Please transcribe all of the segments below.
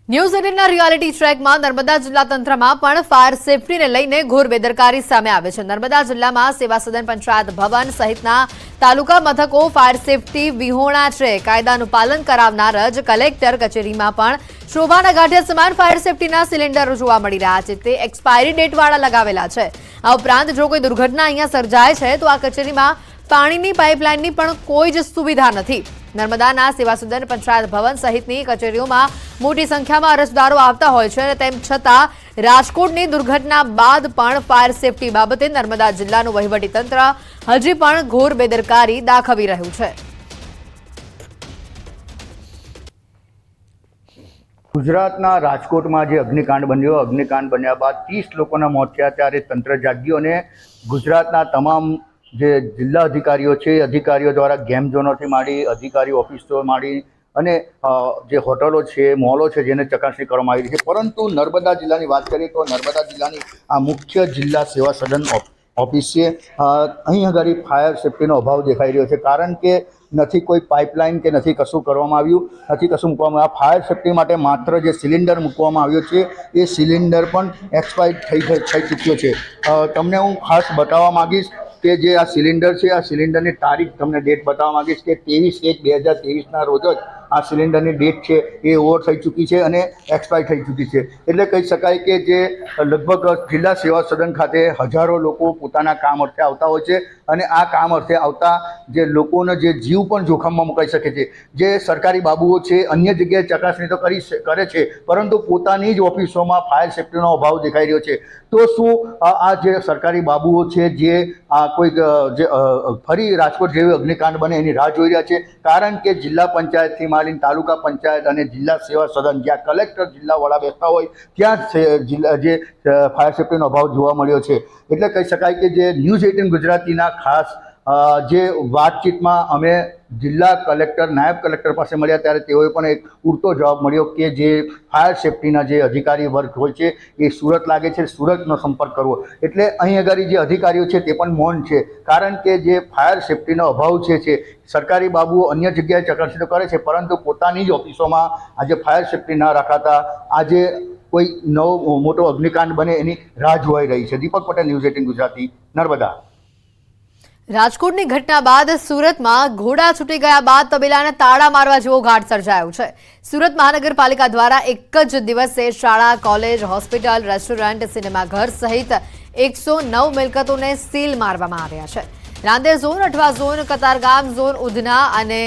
News 18ના reality ટ્રેકમાં Narmada જિલ્લા તંત્રમાં પણ ફાયર સેફટીને લઈને ઘોર બેદરકારી સામે આવે છે। નર્મદા જિલ્લામાં સેવા સદન પંચાયત ભવન સહિતના તાલુકા મથકો ફાયર સેફટી વિહોણા છે। કાયદાનું પાલન કરાવનાર જ કલેક્ટર કચેરીમાં પણ શોભાના ગાંઠિયા સમાન ફાયર સેફટીના સિલિન્ડરો જોવા મળી રહ્યા છે। તે એક્સપાયરી ડેટવાળા લગાવેલા છે। આ ઉપરાંત જો કોઈ દુર્ઘટના અહીંયા સર્જાય છે તો આ કચેરીમાં પાણીની પાઇપલાઇનની પણ કોઈ જ સુવિધા નથી। નર્મદાના સેવા સદન પંચાયત ભવન સહિતની કચેરીઓમાં મોટી સંખ્યામાં અરજદારો આવતા હોય છે અને તેમ છતાં રાજકોટની દુર્ઘટના બાદ પણ ફાયર સેફટી બાબતે નર્મદા જિલ્લાનું વહીવટીતંત્ર હજી પણ ઘોર બેદરકારી દાખવી રહ્યું છે। ગુજરાતના રાજકોટમાં જે અગ્નિકાંડ બન્યા બાદ 30 લોકોના મોત થયા ત્યારે તંત્ર જાગ્યું અને ગુજરાતના તમામ જે જિલ્લા અધિકારીઓ છે અધિકારીઓ દ્વારા ગેમ ઝોનોથી માંડી અધિકારી ઓફિસો માંડી અને જે હોટલો છે મોલો છે જેને ચકાસણી કરવામાં આવી રહી છે। પરંતુ નર્મદા જિલ્લાની વાત કરીએ તો નર્મદા જિલ્લાની આ મુખ્ય જિલ્લા સેવા સદન ઓફિસ છે। અહીં આગળ ફાયર સેફટીનો અભાવ દેખાઈ રહ્યો છે કારણ કે નથી કોઈ પાઇપલાઇન કે નથી કશું કરવામાં આવ્યું, નથી કશું મૂકવામાં આવ્યું। ફાયર સેફટી માટે માત્ર જે સિલિન્ડર મૂકવામાં આવ્યો છે એ સિલિન્ડર પણ એક્સપાયર થઈ ચૂક્યો છે। તમને હું ખાસ બતાવવા માગીશ કે જે આ સિલિન્ડર છે આ સિલિન્ડરની તારીખ તમને ડેટ બતાવવા માગીશ કે 23/1/2023ના રોજ જ આ સિલિન્ડરની ડેટ છે એ ઓવર થઈ ચૂકી છે અને એક્સપાયર થઈ ચૂકી છે। એટલે કહી શકાય કે જે લગભગ જિલ્લા સેવા સદન ખાતે હજારો લોકો પોતાના કામ અર્થે આવતા હોય છે અને આ કામ અર્થે આવતા જે લોકોનો જે જીવ પણ જોખમમાં મુકાઈ શકે છે। જે સરકારી બાબુઓ છે અન્ય જગ્યાએ ચકાસણી તો કરે છે પરંતુ પોતાની જ ઓફિસોમાં ફાયર સેફટીનો અભાવ દેખાઈ રહ્યો છે। તો શું આ જે સરકારી બાબુઓ છે જે કોઈક જે ફરી રાજકોટ જેવી અગ્નિકાંડ બને એની રાહ જોઈ રહ્યા છે? કારણ કે જિલ્લા પંચાયતથી માંડીને તાલુકા પંચાયત અને જિલ્લા સેવા સદન જ્યાં કલેક્ટર જિલ્લા વડા બેસતા હોય ત્યાં જે ફાયર સેફટીનો અભાવ જોવા મળ્યો છે। એટલે કહી શકાય કે જે ન્યૂઝ 18 ગુજરાતીના ખાસ જે વાતચીતમાં અમે જિલ્લા કલેક્ટર નાયબ કલેક્ટર પાસે મળ્યા ત્યારે તેઓએ પણ એક પૂરતો જવાબ મળ્યો કે જે ફાયર સેફટીના જે અધિકારી વર્ગ હોય છે એ સુરત લાગે છે, સુરતનો સંપર્ક કરવો। એટલે અહીં આગળ જે અધિકારીઓ છે તે પણ મૌન છે કારણ કે જે ફાયર સેફટીનો અભાવ છે સરકારી બાબુઓ અન્ય જગ્યાએ ચકાસણી તો કરે છે પરંતુ પોતાની જ ઓફિસોમાં આજે ફાયર સેફટી ન રાખાતા આજે કોઈ નવો મોટો અગ્નિકાંડ બને એની રાહ જોવાઈ રહી છે। દીપક પટેલ, ન્યૂઝ 18 ગુજરાતી, નર્મદા। રાજકોટની ઘટના બાદ સુરતમાં ઘોડા છૂટી ગયા બાદ તબેલાને તાળા મારવા જેવો ઘાટ સર્જાયો છે। સુરત મહાનગરપાલિકા દ્વારા એક જ દિવસે શાળા, કોલેજ, હોસ્પિટલ, રેસ્ટોરન્ટ, સિનેમાઘર સહિત 109 મિલકતોને સીલ મારવામાં આવ્યા છે। Rander zone, Athwa zone, Katargam zone, Udhna અને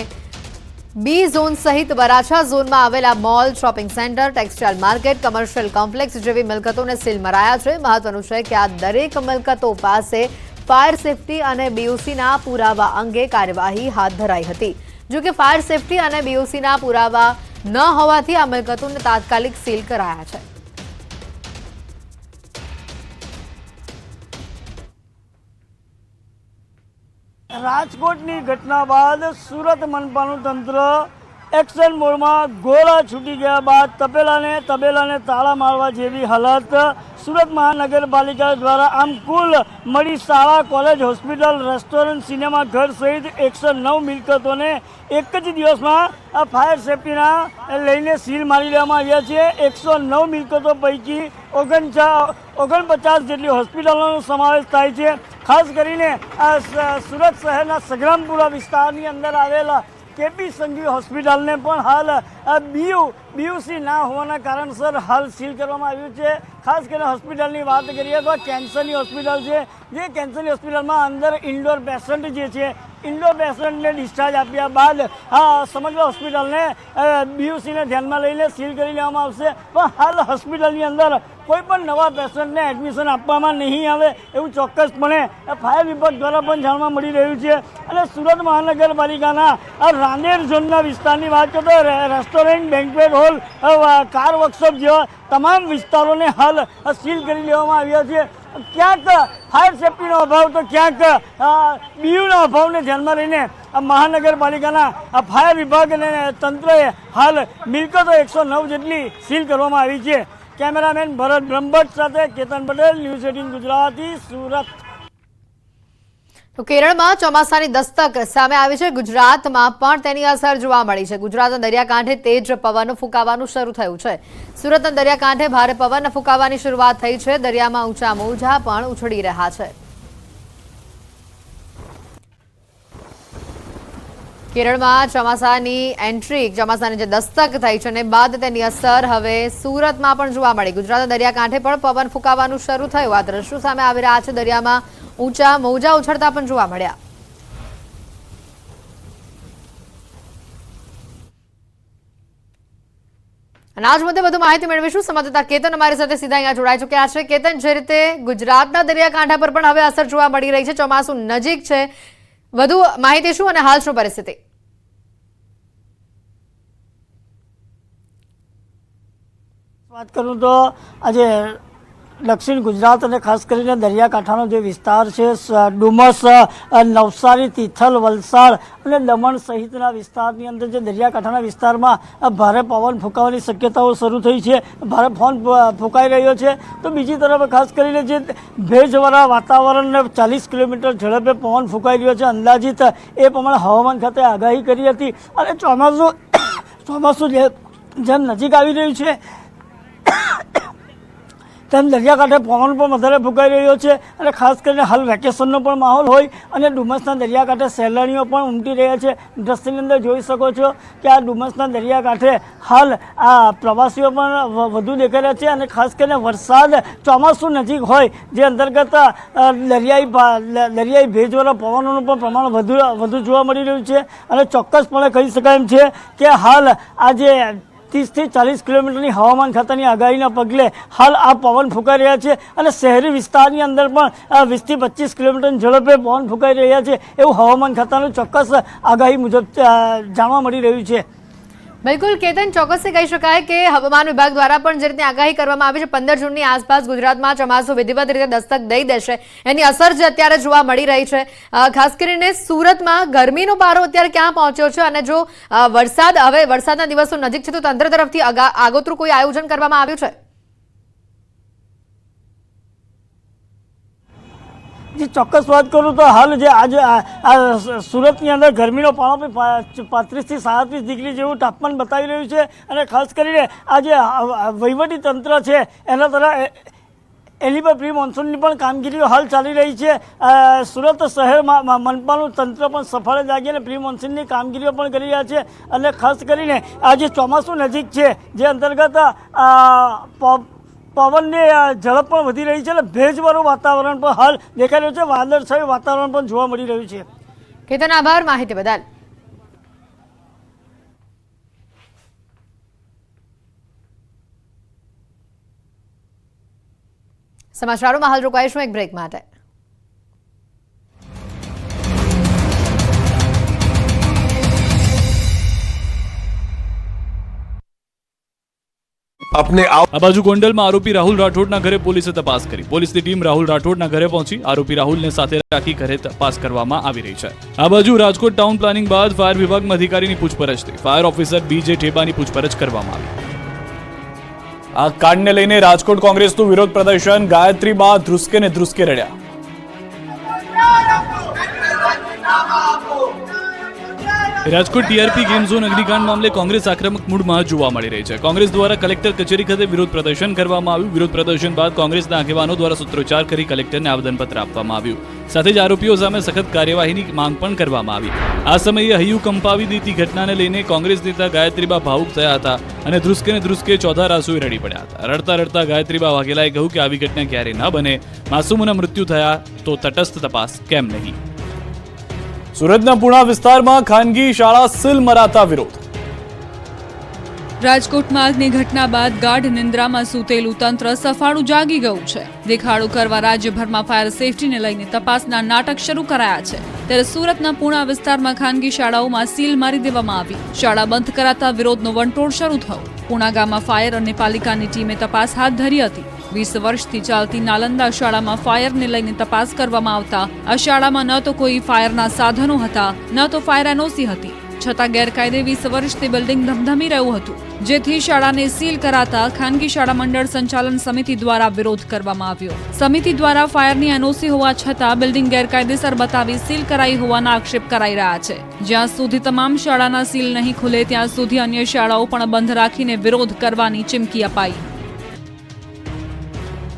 બી ઝોન સહિત વરાછા ઝોનમાં આવેલા mall, shopping centre, textile market, commercial complex જેવી મિલકતોને સીલ મરાયા છે। મહત્વનું છે કે આ દરેક મિલકતો પાસે ફાયર સેફટી અને બીઓસીના પુરાવા અંગે કાર્યવાહી હાથ ધરાઈ હતી। જો કે ફાયર સેફટી અને બીઓસીના પુરાવા ન હોવાથી આ મિલકતોને તાત્કાલિક સીલ કરાયા છે। રાજકોટની ઘટના બાદ સુરત મનપાનું તંત્ર એક્શન મોડમાં ગોળા છૂટી ગયા બાદ તબેલાને તાળા મારવા જેવી હાલત સુરત મહાનગરપાલિકા દ્વારા આમ કુલ મળી શાળા, કોલેજ, હોસ્પિટલ, રેસ્ટોરન્ટ, સિનેમા ઘર સહિત 109 મિલકતોને એક જ દિવસમાં આ ફાયર સેફટીના લઈને સીલ મારી લેવામાં આવ્યા છે। 109 મિલકતો પૈકી 49 જેટલી હોસ્પિટલોનો સમાવેશ થાય છે। ખાસ કરીને આ સુરત શહેરના સગ્રામપુરા વિસ્તારની અંદર આવેલા કેપી સંઘવી હોસ્પિટલને પણ હાલ બીયુસી ના હોવાના કારણસર હાલ સીલ કરવામાં આવ્યું છે। ખાસ કરીને હોસ્પિટલની વાત કરીએ તો કેન્સરની હોસ્પિટલ છે જે કેન્સરની હોસ્પિટલમાં અંદર ઇન્ડોર પેશન્ટ જે છે ઇન્ડોર પેશન્ટને ડિસ્ચાર્જ આપ્યા બાદ આ સમગ્ર હોસ્પિટલને બીયુસીને ધ્યાનમાં લઈને સીલ કરી લેવામાં આવશે। પણ હાલ હોસ્પિટલની અંદર કોઈ પણ નવા પેશન્ટને એડમિશન આપવામાં નહીં આવે એવું ચોક્કસપણે ફાયર વિભાગ દ્વારા પણ જાણવા મળી રહ્યું છે। અને સુરત મહાનગરપાલિકાના આ રાંદેર ઝોનના વિસ્તારની વાત કરીએ તો restaurant, banquet hall, car workshop જેવા તમામ વિસ્તારોને હાલ સીલ કરી લેવામાં આવ્યા છે। ક્યાંક ફાયર સેફટીનો અભાવ તો ક્યાંક બીયુના અભાવને ધ્યાનમાં લઈને મહાનગરપાલિકાના ફાયર વિભાગ અને તંત્રએ હાલ મિલકતો 109 જેટલી સીલ કરવામાં આવી છે। કેમેરામેન ભરત બ્રહ્મભટ્ટ સાથે કેતન પટેલ, ન્યૂઝ 18 ગુજરાતી, સુરત। તો કેરળમાં ચોમાસાની દસ્તક સામે આવી છે. ગુજરાતમાં પણ તેની અસર જોવા મળી છે. ગુજરાતના દરિયાકાંઠે તેજ પવન ફૂંકાવાનું શરૂ થયું છે. સુરતના દરિયાકાંઠે ભારે પવન ફૂંકાવાની શરૂઆત થઈ છે. દરિયામાં ઊંચા મોજા પણ ઉછળી રહ્યા છે. કેરળમાં ચોમાસાની જે દસ્તક થઈ છે અને બાદ તેની અસર હવે સુરતમાં પણ જોવા મળી. ગુજરાતના દરિયાકાંઠે પણ પવન ફૂંકાવાનું શરૂ થયું. આ દ્રશ્યો સામે આવી રહ્યા છે. દરિયામાં ઊંચા મોજા ઉછળતા પણ જોવા મળ્યા. અને આજ મુદ્દે વધુ માહિતી મેળવીશું. સંવાદદાતા કેતન અમારી સાથે સીધા અહીંયા જોડાઈ ચૂક્યા છે. કેતન, જે રીતે ગુજરાતના દરિયાકાંઠા પર પણ હવે અસર જોવા મળી રહી છે, ચોમાસું નજીક છે, વધુ માહિતી શું અને હાલ શું પરિસ્થિતિ? વાત કરું તો આજે દક્ષિણ ગુજરાત અને ખાસ કરીને દરિયાકાંઠાનો જે વિસ્તાર છે, ડુમસ, નવસારી, તિથલ, વલસાડ અને દમણ સહિતના વિસ્તારની અંદર જે દરિયાકાંઠાના વિસ્તારમાં ભારે પવન ફૂંકાવાની શક્યતાઓ શરૂ થઈ છે. ભારે પવન ફૂંકાઈ રહ્યો છે. તો બીજી તરફ ખાસ કરીને જે ભેજવાળા વાતાવરણને 40 કિલોમીટર ઝડપે પવન ફૂંકાઈ રહ્યો છે અંદાજિત, એ પ્રમાણે હવામાન ખાતે આગાહી કરી હતી. અને ચોમાસું જેમ નજીક આવી રહ્યું છે તેમ દરિયાકાંઠે પવન પણ વધારે ફૂંકાઈ રહ્યો છે. અને ખાસ કરીને હાલ વેકેશનનો પણ માહોલ હોય અને ડુમસના દરિયાકાંઠે સહેલાણીઓ પણ ઉમટી રહ્યા છે. દ્રશ્યની અંદર જોઈ શકો છો કે આ ડુમસના દરિયાકાંઠે હાલ આ પ્રવાસીઓ પણ વધુ દેખાઈ રહ્યા છે. અને ખાસ કરીને વરસાદ, ચોમાસું નજીક હોય જે અંતર્ગત દરિયાઈ ભેજવાળા પવનોનું પણ પ્રમાણ વધુ જોવા મળી રહ્યું છે. અને ચોક્કસપણે કહી શકાય એમ છે કે હાલ આજે 30 થી 40 કિલોમીટરની હવામાન ખાતાની આગાહીના પગલે હાલ આ પવન ફૂંકાઈ રહ્યા છે. અને શહેરી વિસ્તારની અંદર પણ 20 થી 25 કિલોમીટરની ઝડપે પવન ફૂંકાઈ રહ્યા છે એવું હવામાન ખાતાનું ચોક્કસ આગાહી મુજબ જાણવા મળી રહ્યું છે. બિલકુલ કેતન, ચોક્કસથી કહી શકાય કે હવામાન વિભાગ દ્વારા પણ જે રીતે આગાહી કરવામાં આવી છે 15 જૂનની આસપાસ ગુજરાતમાં ચોમાસું વિધિવત રીતે દસ્તક દઈ દેશે, એની અસર જે અત્યારે જોવા મળી રહી છે. ખાસ કરીને સુરતમાં ગરમીનો પારો અત્યારે ક્યાં પહોંચ્યો છે અને જો વરસાદના દિવસો નજીક છે તો તંત્ર તરફથી આગોતરું કોઈ આયોજન કરવામાં આવ્યું છે? જે ચોક્કસ વાત કરું તો હાલ જે આજે સુરતની અંદર ગરમીનો પારો 35 થી 37 ડિગ્રી જેવું તાપમાન બતાવી રહ્યું છે. અને ખાસ કરીને આ જે વહીવટી તંત્ર છે એના તરફ એની પર પ્રી મોન્સૂનની પણ કામગીરીઓ હાલ ચાલી રહી છે. સુરત શહેરમાં મનપાનું તંત્ર પણ સફળ જાગી અને પ્રી મોન્સૂનની કામગીરીઓ પણ કરી રહ્યા છે. અને ખાસ કરીને આ જે ચોમાસું નજીક છે જે અંતર્ગત પવનની ઝડપ પણ વધી રહી છે અને ભેજવાળું વાતાવરણ પણ હાલ દેખાઈ રહ્યું છે. વાદળછાયું વાતાવરણ પણ જોવા મળી રહ્યું છે. કેતન, આભાર માહિતી બદલ. સમાચારોમાં હાલ રોકાઈશું એક બ્રેક માટે. अपने आ बाजू गोंडलમાં આરોપી રાહુલ રાઠોડના ઘરે પોલીસે તપાસ કરી. પોલીસની ટીમ રાહુલ રાઠોડના ઘરે પહોંચી. આરોપી રાહુલને સાથે રાખી ઘરે તપાસ કરવામાં આવી રહી છે. આ બાજુ રાજકોટ ટાઉન પ્લાનિંગ બાદ ફાયર વિભાગમાં અધિકારીની પૂછપરછ થઈ. ફાયર ઓફિસર બીજે ઠેબાની પૂછપરછ કરવામાં આવી. આ કાંડને લઈને રાજકોટ કોંગ્રેસનું વિરોધ પ્રદર્શન. ગાયત્રી બા ધ્રુસકે ને ધ્રુસકે રડ્યા. રાજકોટ ટીઆરપી ગેમ ઝોન અગ્નિકાંડ મામલે કોંગ્રેસ આક્રમક મૂડમાં જોવા મળી રહી છે. કોંગ્રેસ દ્વારા કલેક્ટર કચેરી ખાતે વિરોધ પ્રદર્શન કરવામાં આવ્યું. વિરોધ પ્રદર્શન બાદ કોંગ્રેસના આગેવાનો દ્વારા સૂત્રોચ્ચાર કરી કલેક્ટરને આવેદનપત્ર આપવામાં આવ્યું. સાથે જ આરોપીઓ સામે સખત કાર્યવાહીની માંગ પણ કરવામાં આવી. આ સમયે હૈયું કંપાવી દેતી ઘટનાને લઈને કોંગ્રેસ નેતા ગાયત્રીબા ભાવુક થયા હતા અને ધ્રુસકે ને ધ્રુસકે ચોથા રાસુએ રડી પડ્યા હતા. રડતા રડતા ગાયત્રીબા વાઘેલાએ કહ્યું કે આવી ઘટના ક્યારે ન બને. માસૂમોના મૃત્યુ થયા તો તટસ્થ તપાસ કેમ નહીં. સુરતના પુણા વિસ્તારમાં ખાનગી શાળા સીલ મરાતા વિરોધ. રાજકોટમાં આગની ઘટના બાદ ગાઢ નિંદ્રામાં સૂતેલું તંત્ર સફાળું જાગી ગયું છે. દેખાડો કરવા રાજ્યભરમાં ફાયર સેફટીને લઈને તપાસના નાટક શરૂ કરાયા છે. ત્યારે સુરતના પુણા વિસ્તારમાં ખાનગી શાળાઓમાં સીલ મારી દેવામાં આવી. શાળા બંધ કરાતા વિરોધનો વંટોળ શરૂ થયો. પુણા ગામમાં ફાયર અને પાલિકાની ટીમે તપાસ હાથ ધરી હતી. 20 વર્ષથી ચાલતી નાલંદા શાળામાં ફાયરને લઈને તપાસ કરવામાં આવતા આ શાળામાં ન તો કોઈ ફાયરના સાધનો હતા, ન તો ફાયર એનઓસી હતી. છતાં ગેરકાયદે 20 વર્ષથી બિલ્ડિંગ ધમધમી રહ્યું હતું, જેથી શાળાને સીલ કરાતા ખાનગી શાળા મંડળ સંચાલન સમિતિ દ્વારા વિરોધ કરવામાં આવ્યો. સમિતિ દ્વારા ફાયરની એનઓસી હોવા છતાં બિલ્ડિંગ ગેરકાયદેસર બતાવી સીલ કરાઈ હોવાના આક્ષેપ કરાઈ રહ્યા છે. જ્યાં સુધી તમામ શાળાના સીલ નહીં ખુલે ત્યાં સુધી અન્ય શાળાઓ પણ બંધ રાખીને વિરોધ કરવાની ચીમકી અપાઈ.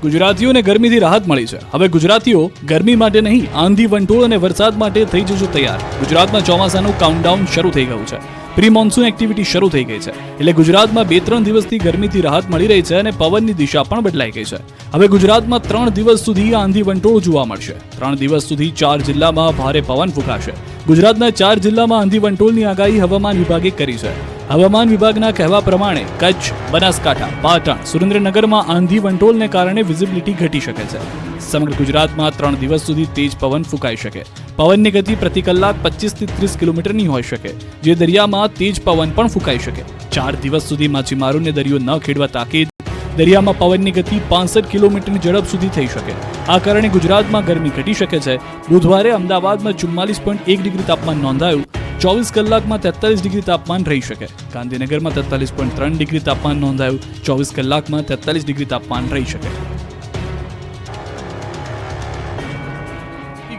ગુજરાતીઓને ગરમીથી રાહત મળી છે. હવે ગુજરાતીઓ ગરમી માટે નહીં, આંધી, વંટોળ અને વરસાદ માટે થઈ જજો તૈયાર. ગુજરાતમાં ચોમાસાનું કાઉન્ટડાઉન શરૂ થઈ ગયું છે. પ્રી મોન્સૂન એક્ટિવિટી શરૂ થઈ ગઈ છે. એટલે ગુજરાતમાં 2-3 દિવસથી ગરમીથી રાહત મળી રહી છે અને પવનની દિશા પણ બદલાઈ ગઈ છે. હવે ગુજરાતમાં 3 દિવસ સુધી આંધી વંટોળ જોવા મળશે. 3 દિવસ સુધી 4 જિલ્લામાં ભારે પવન ફૂંકાશે. ગુજરાતના 4 જિલ્લામાં આંધી વંટોળની આગાહી હવામાન વિભાગે કરી છે. હવામાન વિભાગના કહેવા પ્રમાણે કચ્છ, બનાસકાંઠા, પાટણ, સુરેન્દ્રનગરમાં આંધી વંટોળને કારણે વિઝિબિલિટી ઘટી શકે છે. સમગ્ર ગુજરાતમાં 3 દિવસ સુધી તેજ પવન ફૂંકાઈ શકે. પવનની ગતિ પ્રતિ કલાક 25 થી 30 કિલોમીટરની હોઈ શકે, જે દરિયામાં તેજ પવન પણ ફૂંકાઈ શકે. 4 દિવસ સુધી માછીમારોને દરિયો ન ખેડવા તાકીદ. દરિયામાં પવનની ગતિ 65 કિલોમીટરની ઝડપ સુધી થઈ શકે. આ કારણે ગુજરાતમાં ગરમી ઘટી શકે છે. બુધવારે અમદાવાદમાં 44.1 ડિગ્રી તાપમાન નોંધાયું. 24 કલાકમાં 43 ડિગ્રી તાપમાન રહી શકે. ગાંધીનગરમાં 43.3 ડિગ્રી તાપમાન નોંધાયું. 24 કલાકમાં 43 ડિગ્રી તાપમાન રહી શકે.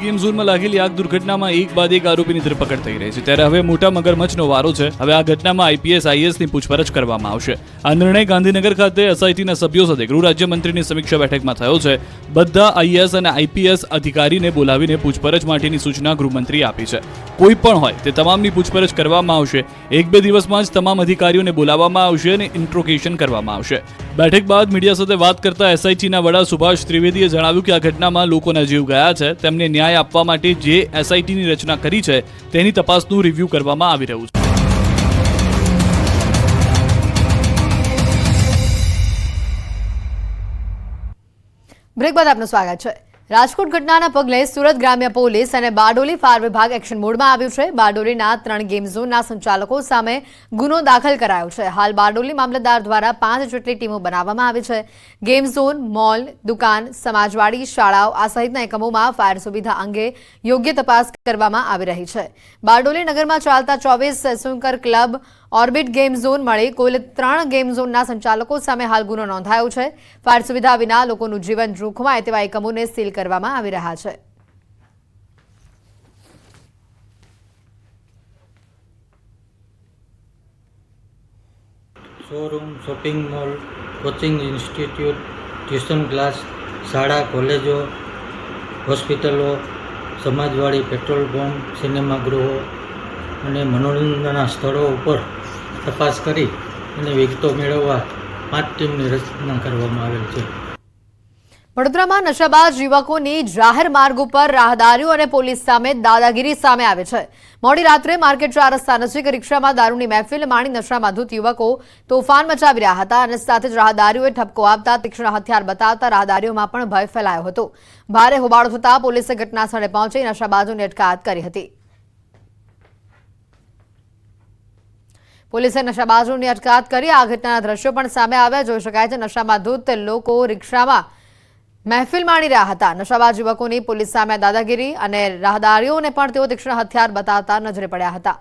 ગેમ ઝોનમાં લાગેલી આગ દુર્ઘટનામાં એક બાદ એક આરોપીની ધરપકડ થઈ રહી છે. ત્યારે હવે મોટા મગરમચ્છનો વારો છે. હવે આ ઘટનામાં આઈપીએસ, આઈએએસની પૂછપરછ કરવામાં આવશે. આ નિર્ણય ગાંધીનગર ખાતે એસઆઈટીના સભ્યો સાથે ગૃહ રાજ્યમંત્રીની સમીક્ષા બેઠકમાં થયો છે. બધા આઈએએસ અને આઈપીએસ અધિકારીને બોલાવીને પૂછપરછ માટેની સૂચના ગૃહમંત્રીએ આપી છે. કોઈ પણ હોય તે તમામની પૂછપરછ કરવામાં આવશે. 1-2 દિવસમાં જ તમામ અધિકારીઓને બોલાવવામાં આવશે અને ઇન્ટ્રોગેશન કરવામાં આવશે. બેઠક બાદ મીડિયા સાથે વાત કરતા એસઆઈટીના વડા સુભાષ ત્રિવેદીએ જણાવ્યું કે આ ઘટનામાં લોકોના જીવ ગયા છે. તેમને ન્યાય આપવા માટે જે એસઆઈટીની રચના કરી છે તેની તપાસનું રિવ્યુ કરવામાં આવી રહ્યું છે. બ્રેક બાદ આપનું સ્વાગત છે. રાજકોટ ઘટનાના પગલે સુરત ગ્રામ્ય પોલીસ અને બારડોલી ફાયર વિભાગ એક્શન મોડમાં આવ્યું છે. બારડોલીના 3 ગેમ ઝોનના સંચાલકો સામે ગુનો દાખલ કરાયો છે. હાલ બારડોલી મામલતદાર દ્વારા 5 જેટલી ટીમો બનાવવામાં આવી છે. ગેમ ઝોન, મોલ, દુકાન, સમાજવાડી, શાળાઓ આ સહિતના એકમોમાં ફાયર સુવિધા અંગે યોગ્ય તપાસ કરવામાં આવી રહી છે. બારડોલી નગરમાં ચાલતા 24 snooker club, orbit game zone મળી કુલ 3 ગેમ ઝોનના સંચાલકો સામે હાલ ગુનો નોંધાયો છે. ફાયર સુવિધા વિના લોકોનું જીવન જોખમાય તેવા એકમોને સીલ કરવામાં આવી રહ્યા છે. Showroom, shopping mall, coaching institute, tuition class, શાળા, કોલેજો, હોસ્પિટલો, સમાજવાડી, પેટ્રોલ પંપ, સિનેમાગૃહો અને મનોરંજનના સ્થળો ઉપર તપાસ કરી અને વિગતો મેળવવા 5 ટીમની રચના કરવામાં આવેલ છે. વડોદરામાં નશાબાજ યુવકોની જાહેર માર્ગ ઉપર રાહદારીઓ અને પોલીસ સામે દાદાગીરી સામે આવે છે. મોડી રાત્રે માર્કેટ 4 રસ્તા નજીક રિક્ષામાં દારૂની મહેફિલ માણી નશામાં ધૂત યુવકો તોફાન મચાવી રહ્યા હતા અને સાથે જ રાહદારીઓએ ઠપકો આપતા તીક્ષ્ણ હથિયાર બતાવતા રાહદારીઓમાં પણ ભય ફેલાયો હતો. ભારે હોબાળો થતા પોલીસે ઘટના સ્થળે પહોંચી નશાબાજોની અટકાયત કરી હતી. પોલીસે નશાબાજોની અટકાયત કરી. આ ઘટનાના દ્રશ્યો પણ સામે આવ્યા. જોઈ શકાય છે નશામાં ધૂત લોકો રિક્ષામાં મહેફિલ માણી રહ્યા હતા. નશાબાજ યુવકોની પોલીસ સામે દાદાગીરી અને રાહદારીઓને પણ તેઓ તીક્ષ્ણ હથિયાર બતાવતા નજરે પડ્યા હતા.